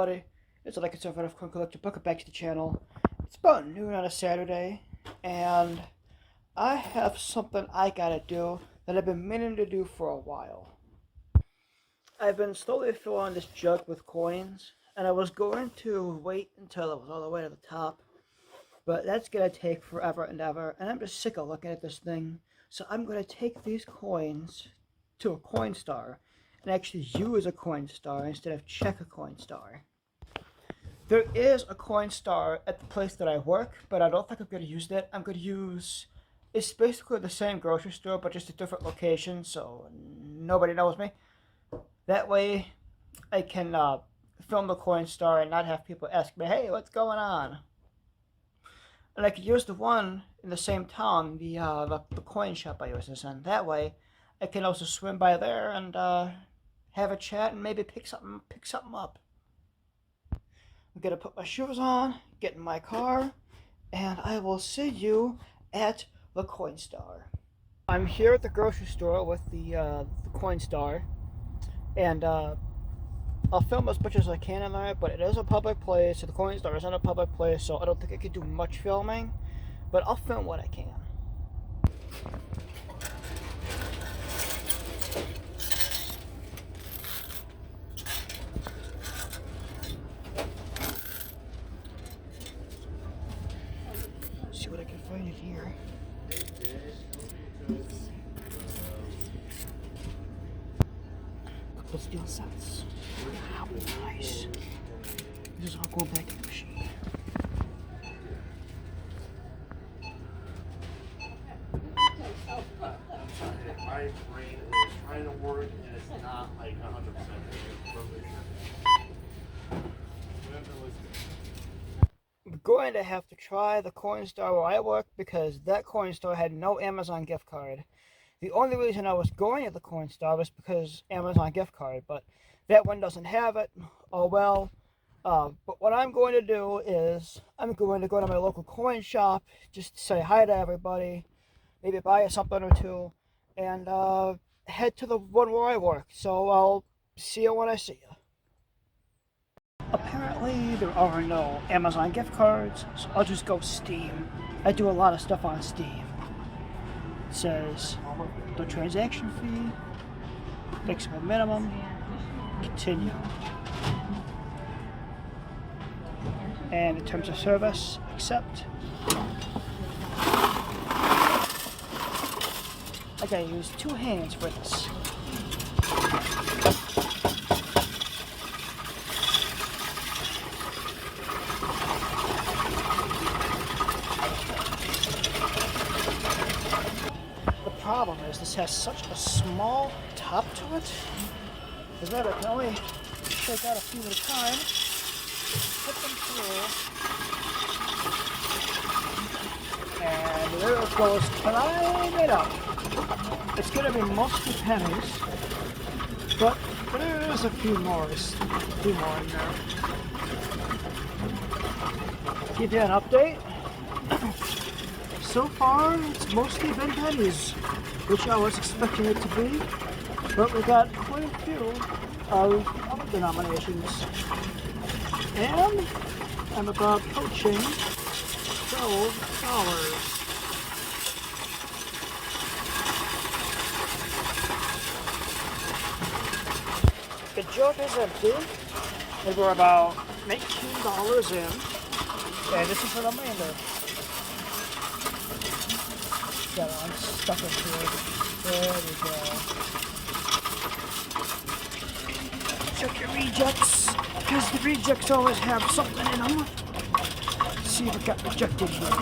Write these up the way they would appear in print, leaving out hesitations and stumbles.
everybody? It's like a conservative coin collector. Welcome back to the channel. It's about noon on a Saturday, and I have something I gotta do that I've been meaning to do for a while. I've been slowly filling this jug with coins, and I was going to wait until it was all the way to the top, but that's gonna take forever and ever, and I'm just sick of looking at this thing. So I'm gonna take these coins to a coinstar and actually use a coinstar instead of check a coinstar. There is a coinstar at the place that I work, but I don't think I'm going to use that. I'm going to use, it's basically the same grocery store, but just a different location, so nobody knows me. That way, I can film the coinstar and not have people ask me, hey, what's going on? And I could use the one in the same town, the coin shop I use this in. That way, I can also swim by there and have a chat and maybe pick something up. I'm gonna put my shoes on, get in my car, and I will see you at the coinstar. I'm here at the grocery store with the coinstar, and I'll film as much as I can in there, but it is a public place, so the coinstar is in a public place, so I don't think I can do much filming, but I'll film what I can. See what I can find in here. A couple steel sets. Wow, nice. This is all going back in the machine. My brain is trying to work and it's not like 100%. I'm going to have to try the coinstar where I work because that coinstar had no Amazon gift card. The only reason I was going to the coinstar was because Amazon gift card, but that one doesn't have it. Oh well. But what I'm going to do is I'm going to go to my local coin shop just to say hi to everybody, maybe buy something or two, and head to the one where I work. So I'll see you when I see you. Apparently there are no Amazon gift cards, so I'll just go Steam. I do a lot of stuff on Steam. It says no transaction fee, maximum minimum, continue. And in terms of service, accept. I gotta use two hands for this. The problem is this has such a small top to it. Because I can only take out a few at a time. Put them through, and there it goes, climbing up. It's going to be mostly pennies, but there's a few more in there. Give you an update. So far, it's mostly been pennies, which I was expecting it to be, but we got quite a few of other denominations. And I'm about approaching $12. The jug is empty, and we're about $19 in, and this is the remainder. Gotta unstuck it here. There we go. Check your rejects, because the rejects always have something in them. Let's see if it got rejected here.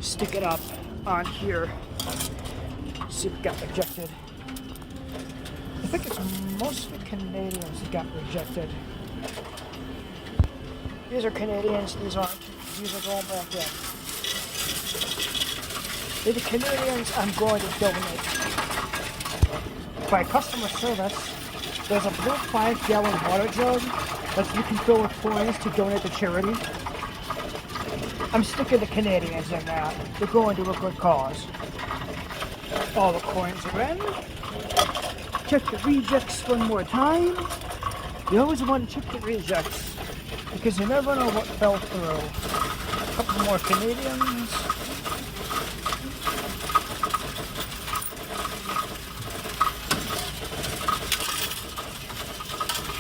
Stick it up on here. See if it got rejected. I think it's mostly Canadians that got rejected. These are Canadians, these aren't. These are going back in. They're the Canadians I'm going to donate. By customer service, there's a blue 5-gallon water jug that you can fill with coins to donate to charity. I'm sticking the Canadians in that. They're going to a good cause. All the coins are in. Check the rejects one more time. You always want to check the rejects because you never know what fell through. A couple more Canadians.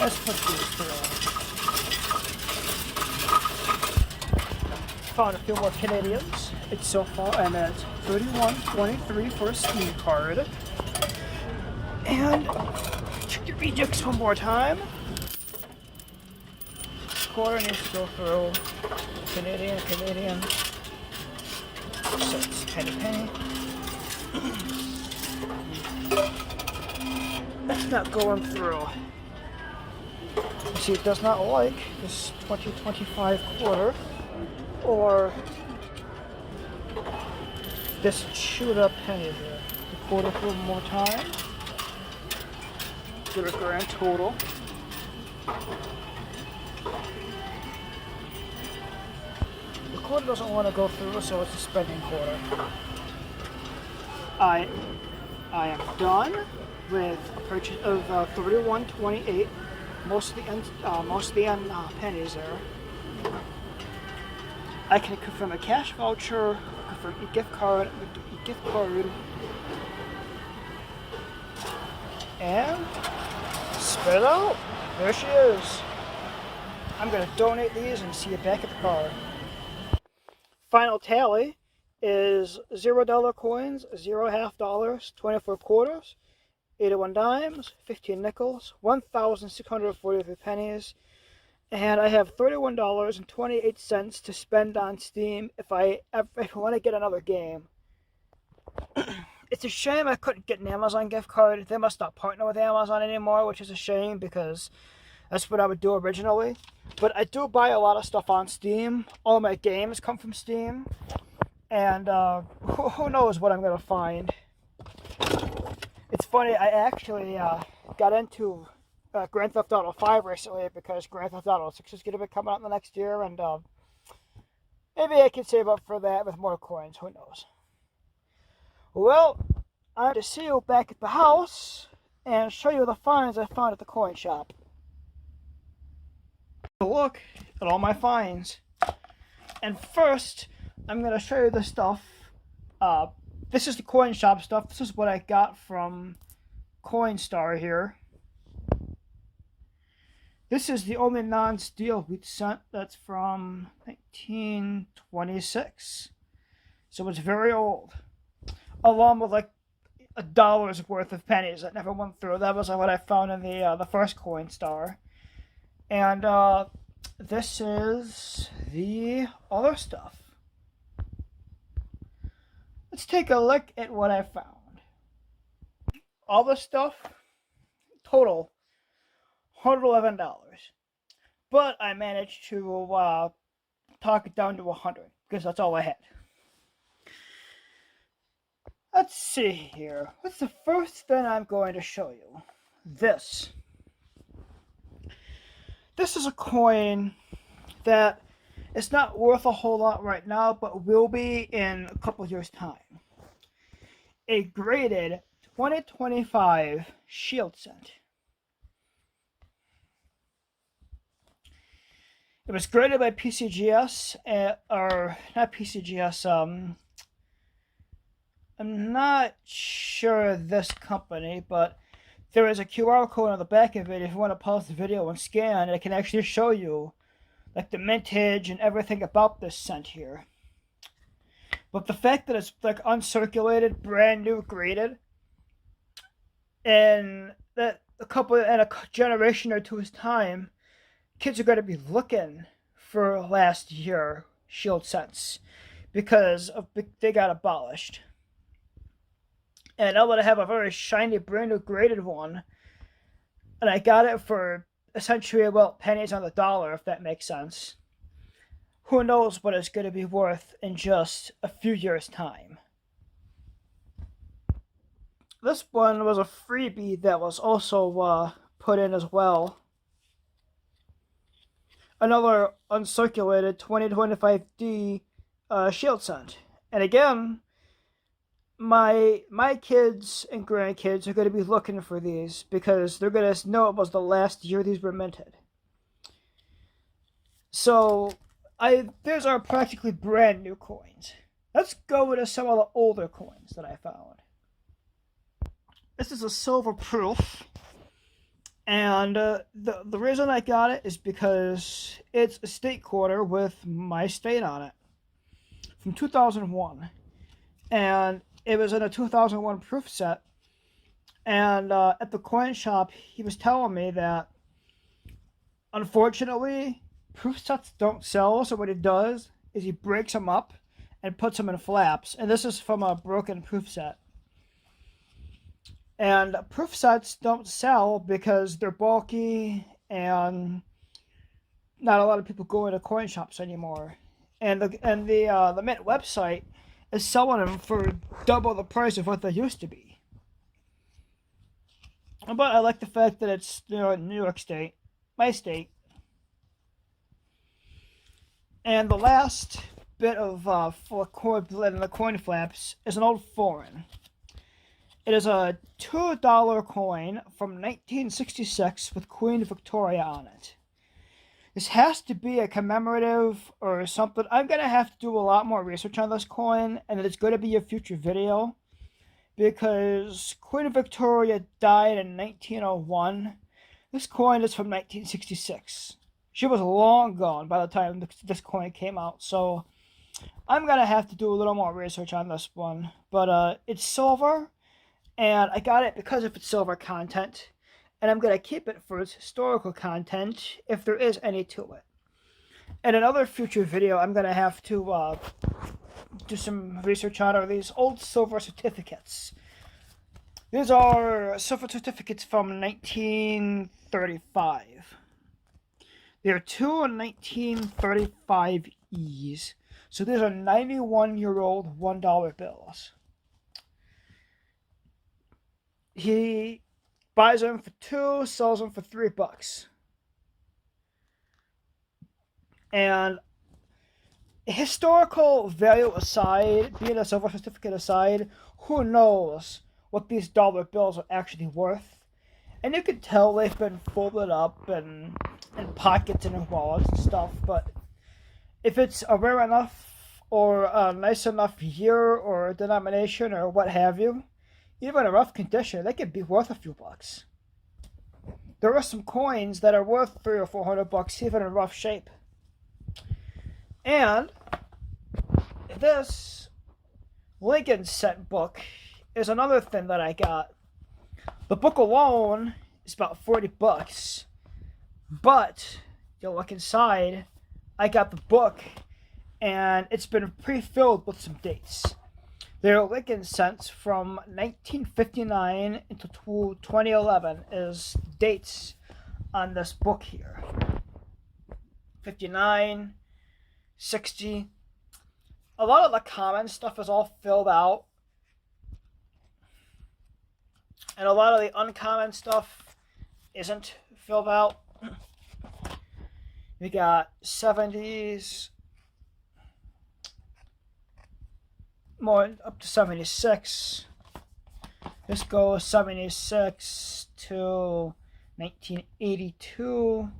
Let's put these through. Found a few more Canadians. It's so far I'm at 31.23 for a Steam card. And check the rejects one more time. Quarter needs to go through. Canadian. So it's penny. That's not going through. You see, it does not like this 2025 quarter or this chewed up penny here. The quarter through one more time. Get a grand total. The quarter doesn't want to go through, so it's a spending quarter. I am done with a purchase of 31.28. Most of the end pennies there. I can confirm a cash voucher, confirm a gift card, and spit it out. There she is. I'm gonna donate these and see you back at the car. Final tally is $0 coins, 0 half dollars, 24 quarters, 81 dimes, 15 nickels, 1,643 pennies, and I have $31.28 to spend on Steam if I want to get another game. It's a shame I couldn't get an Amazon gift card. They must not partner with Amazon anymore, which is a shame because that's what I would do originally. But I do buy a lot of stuff on Steam. All my games come from Steam. And who knows what I'm going to find. It's funny, I actually got into Grand Theft Auto 5 recently because Grand Theft Auto 6 is going to be coming out in the next year. And maybe I can save up for that with more coins. Who knows? Well, I have to see you back at the house and show you the finds I found at the coin shop. Look at all my finds. And first, I'm going to show you the stuff. This is the coin shop stuff. This is what I got from Coinstar here. This is the only non-steel wheat cent that's from 1926. So it's very old. Along with like $1 worth of pennies that never went through. That was what I found in the first Coinstar. And this is the other stuff. Let's take a look at what I found. All this stuff, total $111. But I managed to talk it down to 100 because that's all I had. Let's see here. What's the first thing I'm going to show you? This. This is a coin that is not worth a whole lot right now, but will be in a couple years' time. A graded 2025 shield cent. It was graded by PCGS, or not PCGS, I'm not sure this company, but there is a QR code on the back of it. If you want to pause the video and scan, it can actually show you like the mintage and everything about this cent here. But the fact that it's like uncirculated, brand new, graded, and that a generation or two's time, kids are going to be looking for last year shield cents because they got abolished. And I would have a very shiny, brand new graded one. And I got it for essentially, well, pennies on the dollar, if that makes sense. Who knows what it's going to be worth in just a few years' time. This one was a freebie that was also put in as well. Another uncirculated 2025D shield cent. And again, my kids and grandkids are going to be looking for these because they're going to know it was the last year these were minted. So there's our practically brand new coins. Let's go into some of the older coins that I found. This is a silver proof, and the reason I got it is because it's a state quarter with my state on it from 2001, and it was in a 2001 proof set. And at the coin shop, he was telling me that unfortunately, proof sets don't sell. So what he does is he breaks them up and puts them in flaps. And this is from a broken proof set. And proof sets don't sell because they're bulky and not a lot of people go into coin shops anymore. And the Mint website is selling them for double the price of what they used to be. But I like the fact that it's New York State, my state. And the last bit of coin in the coin flaps is an old foreign. It is a $2 coin from 1966 with Queen Victoria on it. This has to be a commemorative or something. I'm going to have to do a lot more research on this coin, and it's going to be a future video because Queen Victoria died in 1901. This coin is from 1966. She was long gone by the time this coin came out, so I'm going to have to do a little more research on this one. But it's silver, and I got it because of its silver content, and I'm going to keep it for its historical content, if there is any to it. In another future video, I'm going to have to do some research on these old silver certificates. These are silver certificates from 1935. There are two 1935Es. So these are 91-year-old $1 bills. He buys them for $2, sells them for $3. And historical value aside, being a silver certificate aside, who knows what these dollar bills are actually worth. And you can tell they've been folded up and pockets and in wallets and stuff, but if it's a rare enough or a nice enough year or denomination or what have you, even in rough condition, they could be worth a few bucks. There are some coins that are worth $300 or $400 even in rough shape. And this Lincoln set book is another thing that I got. The book alone is about $40, but you look inside, I got the book, and it's been pre-filled with some dates. There are Lincoln cents from 1959 into 2011 is dates on this book here. 59, 60. A lot of the common stuff is all filled out. And a lot of the uncommon stuff isn't filled out. We got 70s, more up to 76. This goes 76 to 1982.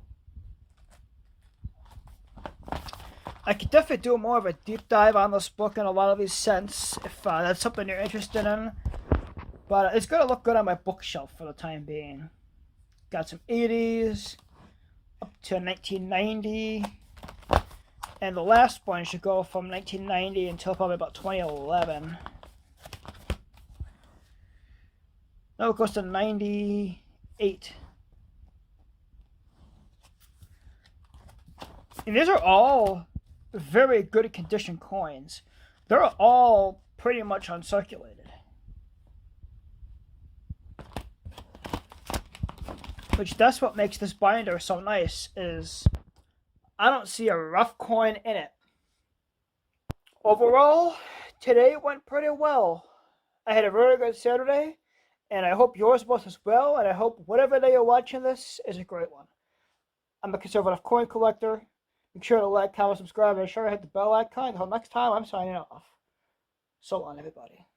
I could definitely do more of a deep dive on this book and a lot of these cents if that's something you're interested in. But it's going to look good on my bookshelf for the time being. Got some 80s up to 1990. And the last one should go from 1990 until probably about 2011. No, it goes to 98. And these are all very good condition coins. They're all pretty much uncirculated. Which that's what makes this binder so nice, is I don't see a rough coin in it. Overall, today went pretty well. I had a very good Saturday, and I hope yours was as well, and I hope whatever day you're watching this is a great one. I'm a conservative coin collector. Make sure to like, comment, subscribe, and make sure to hit the bell icon. Until next time, I'm signing off. So long, everybody.